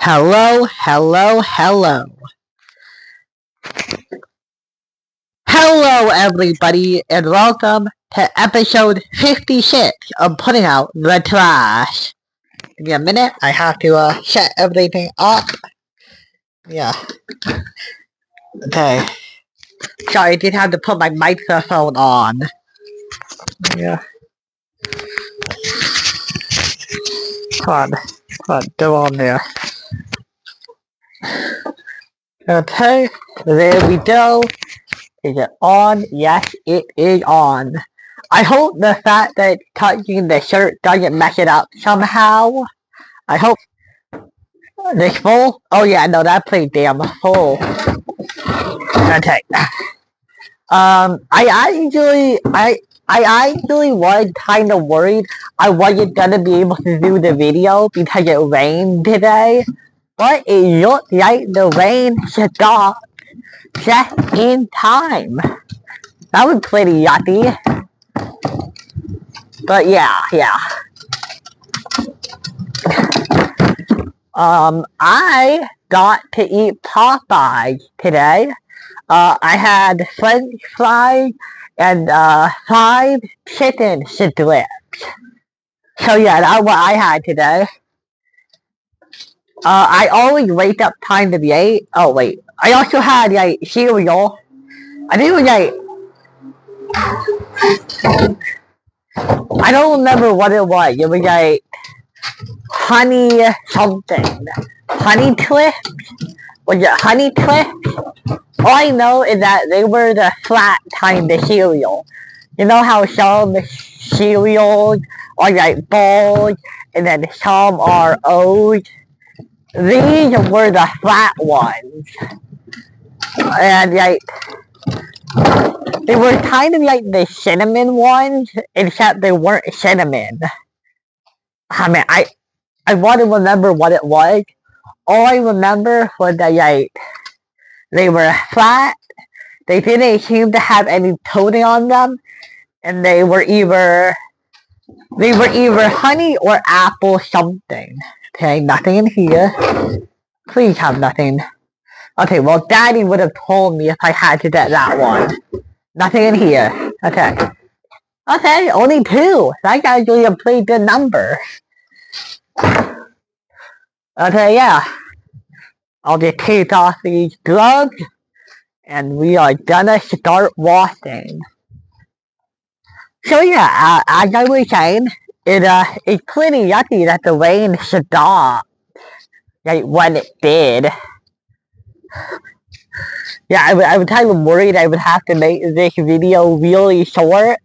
Hello, hello, hello. Hello, everybody, and welcome to episode 56 of Putting Out the Trash. Give me a minute, I have to set everything up. Yeah. Okay. Sorry, I did have to put my microphone on. Yeah. Come on, go on there. Okay, there we go. Is it on? Yes, it is on. I hope the fact that touching the shirt doesn't mess it up somehow. I hope this full. Oh yeah, no, that's pretty damn full. Okay. I actually was kind of worried I wasn't gonna be able to do the video because it rained today, but it looked like the rain stopped just in time. That was pretty yucky. But yeah. I got to eat Popeyes today. I had French fries and 5 chicken strips. So yeah, that's what I had today. I always wake up time to be 8. Oh wait, I also had like cereal. I think it was like I don't remember what it was. It was like honey something. Honey Clips? Was it Honey Clips? All I know is that they were the flat kind of cereal. You know how some cereals are like balls and then some are O's? These were the flat ones. And like, they were kind of like the cinnamon ones, except they weren't cinnamon. I mean, I want to remember what it was. All I remember was that like, they were flat, they didn't seem to have any coating on them, and they were either honey or apple something. Okay, nothing in here. Please have nothing. Okay, well, Daddy would have told me if I had to get that one. Nothing in here. Okay. Okay, only 2. That's actually a pretty good number. Okay, yeah. I'll just take off these gloves, and we are gonna start washing. So yeah, as I was saying, it's pretty yucky that the rain stopped, like when it did. Yeah, I was kind of worried I would have to make this video really short,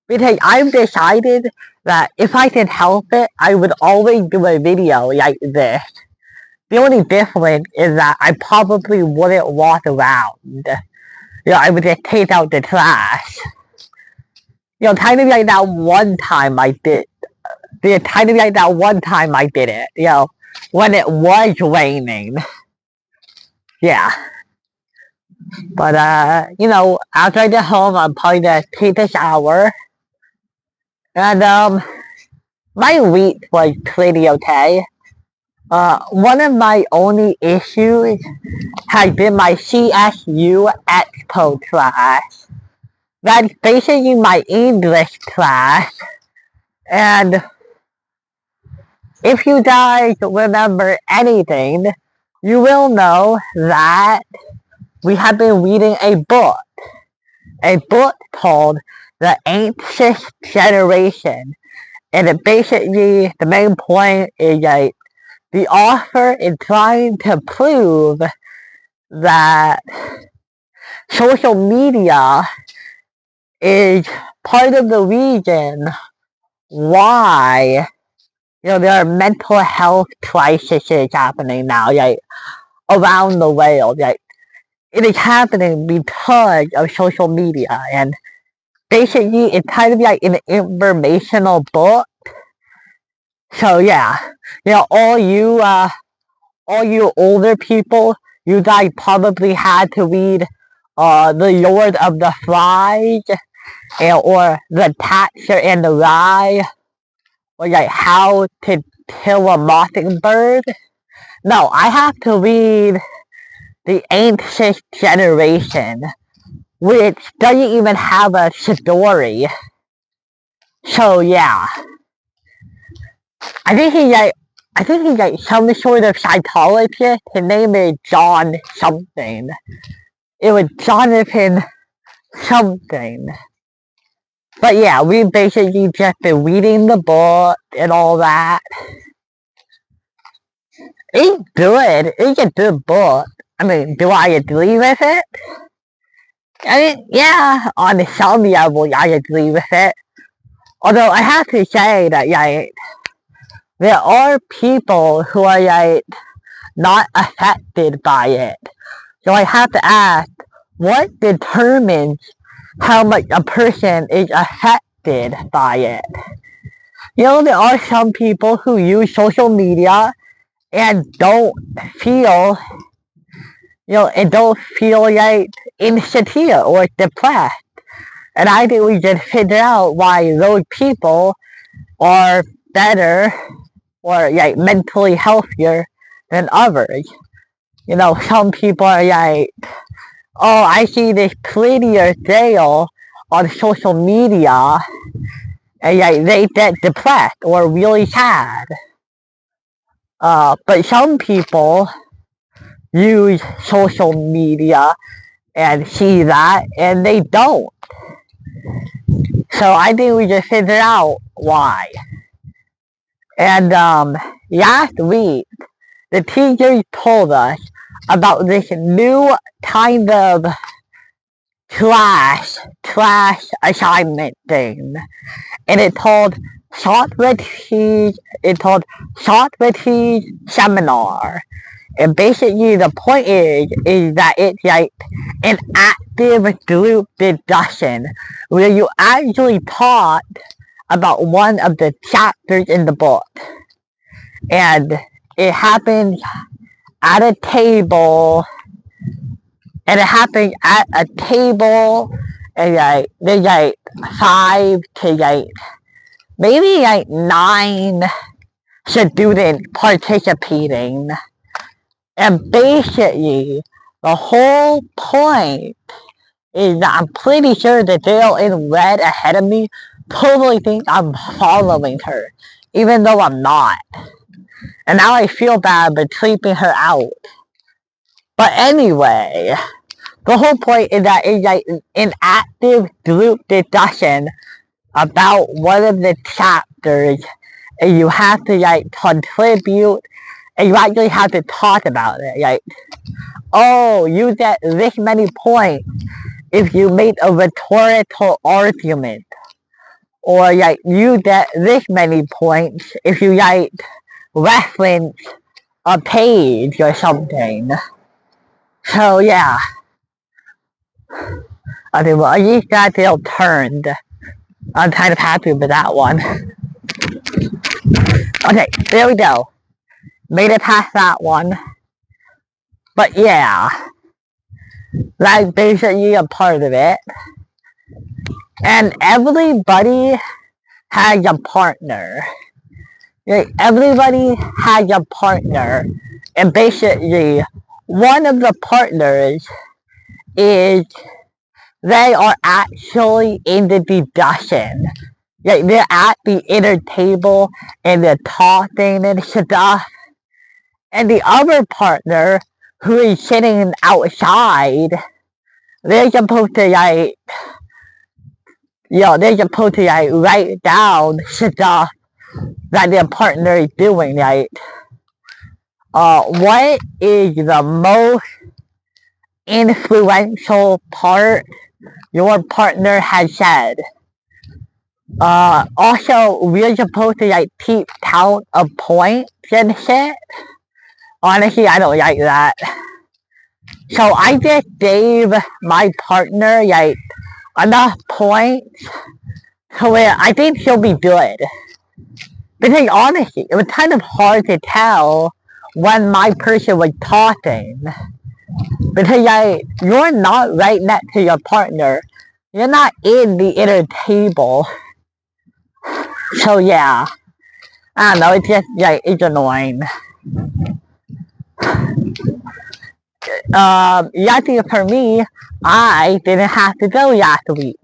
because I've decided that if I can help it, I would always do a video like this. The only difference is that I probably wouldn't walk around. I would just take out the trash. Kind of like that one time I did. Kind of like that one time I did it, when it was raining. Yeah. But, after I get home, I'm probably gonna take a shower. And, my week was pretty okay. One of my only issues has been my CSU Expo class. That's basically my English class. And if you guys remember anything, you will know that we have been reading a book called The Ancient Generation. And it basically, the main point is like, the author is trying to prove that social media is part of the reason why there are mental health crises happening now, like around the world. Like, it is happening because of social media, and basically it's kind of like an informational book. So yeah, all you older people, you guys probably had to read The Lord of the Flies, or The Catcher in the Rye, or like How to Kill a Mockingbird. No, I have to read the ancient generation, which doesn't even have a story. So yeah, I think he's like some sort of psychologist. His name is John something. It was Jonathan something. But yeah, we basically just been reading the book and all that. It's good. It's a good book. I mean, do I agree with it? I mean, yeah, on some level, I agree with it. Although I have to say that, like, there are people who are, like, not affected by it. So I have to ask, what determines how much a person is affected by it? You know, there are some people who use social media and don't feel, and don't feel like insecure or depressed. And I think we should figure out why those people are better or like mentally healthier than others. You know, some people are like, oh, I see this prettier girl on social media, and like they get depressed or really sad. But some people use social media and see that, and they don't. So I think we just figure out why. And last week, the teachers told us about this new kind of class assignment thing, and it's called Socratic. It's called Socratic Seminar. And basically, the point is that it's like an active group discussion where you actually talk about one of the chapters in the book. And it happens at a table, and and like, there's like 5 to like, maybe like 9 students participating. And basically, the whole point is that I'm pretty sure the girl in red ahead of me totally thinks I'm following her, even though I'm not. And now I feel bad for creeping her out. But anyway, the whole point is that it's like an active group discussion about one of the chapters, and you have to like contribute, and you actually have to talk about it. Like, oh, you get this many points if you make a rhetorical argument. Or like, you get this many points if you like reference a page or something. So yeah. Okay, well, at least that deal turned. I'm kind of happy with that one. Okay, there we go. Made it past that one. But yeah, that's basically a part of it. And everybody has a partner. Like, everybody has a partner. And basically, one of the partners is they are actually in the discussion. Like, they're at the inner table and they're talking and stuff. And the other partner, who is sitting outside, they're supposed to like, they're supposed to like write down stuff that their partner is doing. Like, what is the most influential part your partner has said? Also, we're supposed to like keep count of points and shit. Honestly, I don't like that. So I just gave my partner like enough points to where I think she'll be good. Because honestly, it was kind of hard to tell when my person was talking. Because like, you're not right next to your partner. You're not in the inner table. So yeah. I don't know, it's just like, it's annoying. lucky for me, I didn't have to go last week.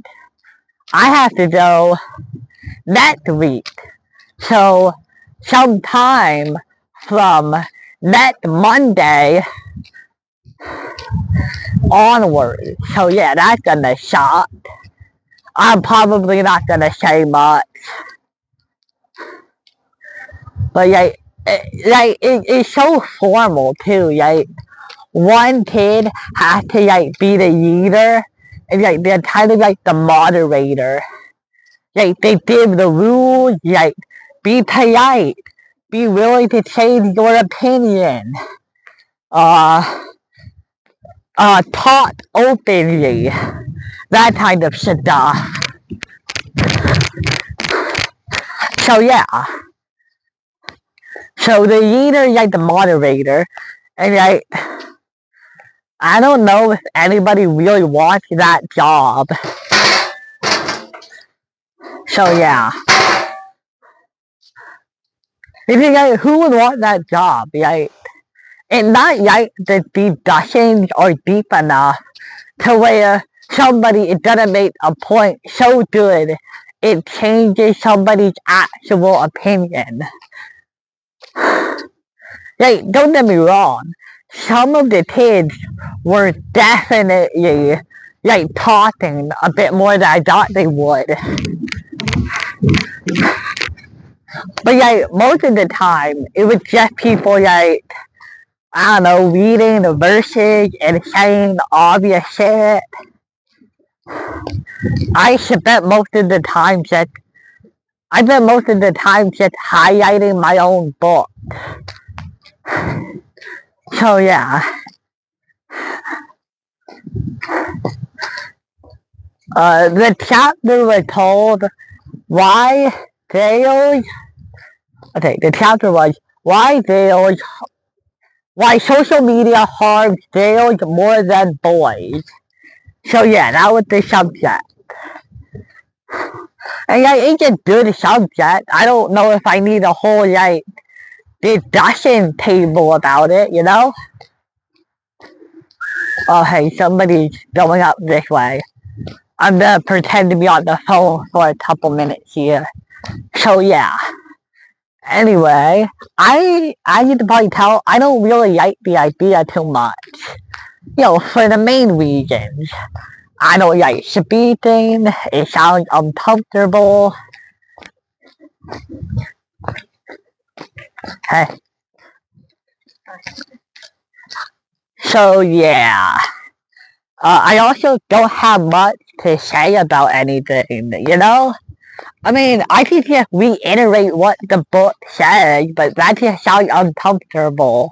I have to go next week. So, sometime from next Monday onward. So yeah, that's gonna suck. I'm probably not gonna say much. But yeah, it's so formal too. Like one kid has to be the leader, and they're kind of like the moderator. They give the rules. Be polite, be willing to change your opinion. Uh, talk openly, that kind of stuff. So yeah. So the leader is the moderator, and I don't know if anybody really wants that job. So yeah. You think who would want that job? It's not the discussions are deep enough to where somebody it doesn't make a point so good it changes somebody's actual opinion. Don't get me wrong. Some of the kids were definitely talking a bit more than I thought they would. But most of the time it was just people I don't know, reading the verses and saying obvious shit. I spent most of the time just highlighting my own book. So yeah. The chapter was called Why Girls. Okay, the chapter was Why social media harms girls more than boys. So yeah, that was the subject. And it's a good subject. I don't know if I need a whole discussion table about it, you know? Oh hey, somebody's going up this way. I'm gonna pretend to be on the phone for a couple minutes here. So yeah. Anyway, I need to probably tell I don't really like the idea too much. For the main reasons. I don't like speaking, it sounds uncomfortable. Hey. So yeah. I also don't have much to say about anything, you know? I mean, I can just reiterate what the book says, but that just sounds uncomfortable.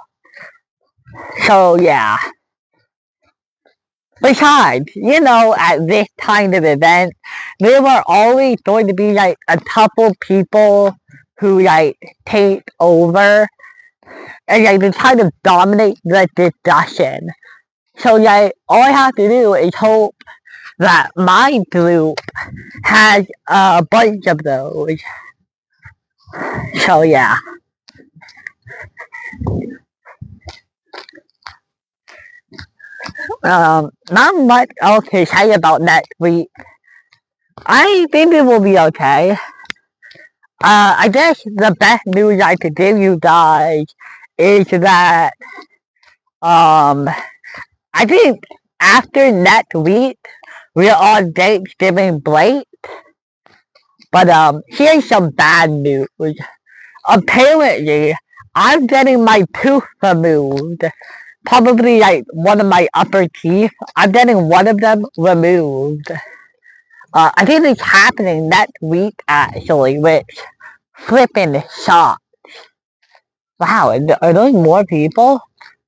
So yeah. Besides, at this kind of event, there were always going to be a couple people who take over and they kind of dominate the discussion. So all I have to do is hope that my group has a bunch of those. So yeah. Not much else to say about next week. I think it will be okay. I guess the best news I could give you guys is that I think after next week we're on Thanksgiving break. But here's some bad news. Apparently, I'm getting my tooth removed. Probably one of my upper teeth. I'm getting one of them removed. I think it's happening next week actually, which flipping sucks. Wow, are those more people?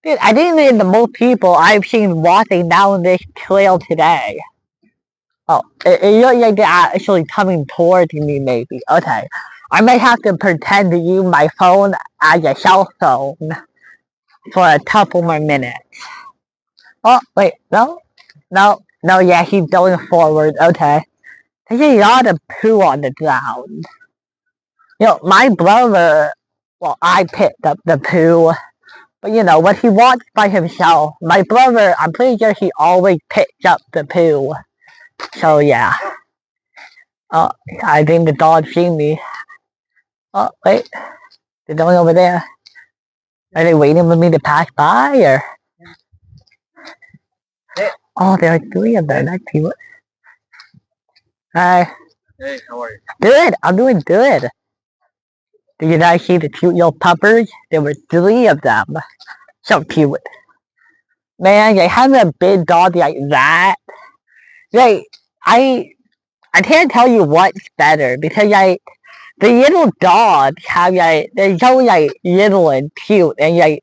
Dude, I think they're the most people I've seen walking down this trail today. Oh, it looks like they're actually coming towards me maybe. Okay. I may have to pretend to use my phone as a cell phone for a couple more minutes. Oh, wait, no, yeah, he's going forward, okay. There's a lot of poo on the ground. My brother, well, I picked up the poo, But when he walks by himself, my brother, I'm pretty sure he always picks up the poo. So yeah. Oh, I think the dog seen me. Oh, wait. They're going over there. Are they waiting for me to pass by, or? Oh, there are three of them. That's cute. Hi. Hey, how are you? Good. I'm doing good. Did you guys see the cute little puppers? There were three of them. So cute. Man, they have a big dog like that. Like, I can't tell you what's better because the little dogs have they're so little and cute and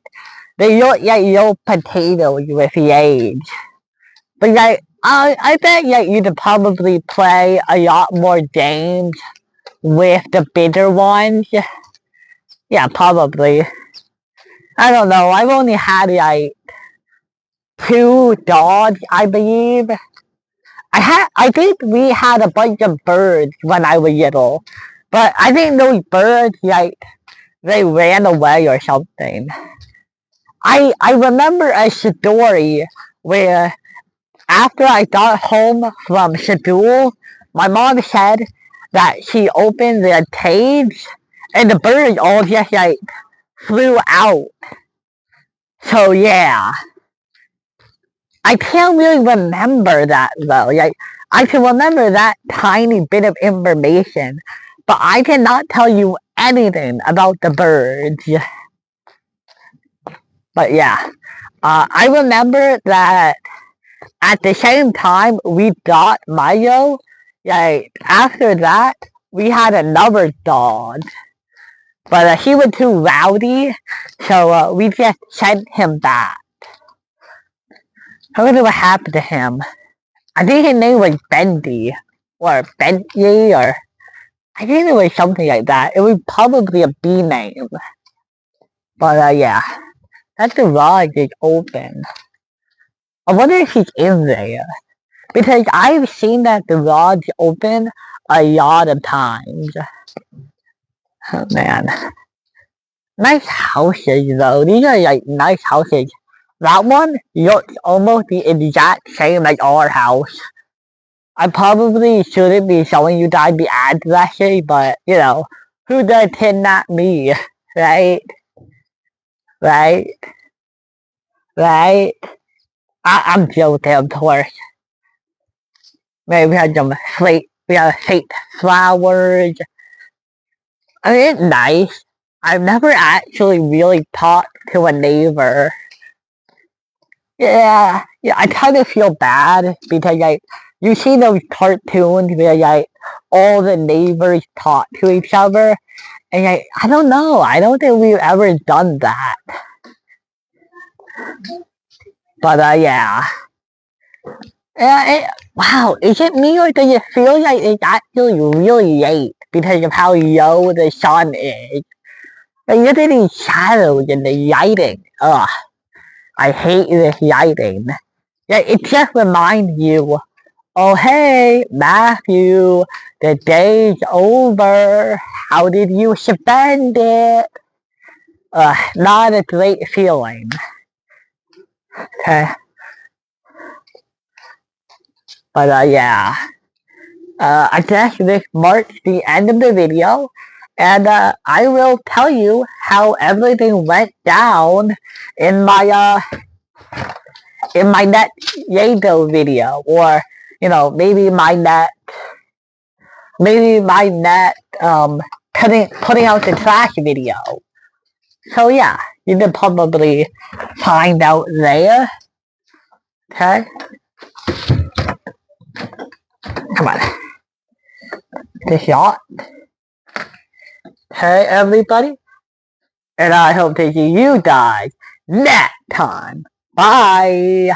they look like little potatoes with the age. But I bet you could probably play a lot more games with the bigger ones. Yeah, probably. I don't know. I've only had two dogs, I believe. I think we had a bunch of birds when I was little, but I think those birds they ran away or something. I remember a story where after I got home from school, my mom said that she opened the cage and the birds all just flew out. So yeah. I can't really remember that though. I can remember that tiny bit of information, but I cannot tell you anything about the birds. But yeah, I remember that at the same time we got Mayo. After that, we had another dog, but he was too rowdy, so we just sent him back. I wonder what happened to him. I think his name was Bendy, or Bentley, or I think it was something like that. It was probably a B name. But yeah, that garage is open. I wonder if he's in there. Because I've seen that garage open a lot of times. Oh man. Nice houses though. These are nice houses. That one looks almost the exact same like our house. I probably shouldn't be showing you guys the addresses, but who does kidnap me? Right? Right? Right? I'm joking, of course. Maybe we had fake flowers. I mean, it's nice. I've never actually really talked to a neighbor. Yeah, I kind of feel bad because you see those cartoons where all the neighbors talk to each other, and I don't know. I don't think we've ever done that. But yeah. Wow, is it me or does it feel like it's actually really late because of how low the sun is? Look at these shadows and the lighting. Ugh, I hate this lighting. It just reminds you, oh hey, Matthew, the day's over. How did you spend it? Not a great feeling. Okay. But yeah. I guess this marks the end of the video, and I will tell you how everything went down in my next Yago video, or maybe my next putting out the trash video. So yeah, you can probably find out there. Okay, come on, this shot. Hey everybody, and I hope to see you guys next time. Bye.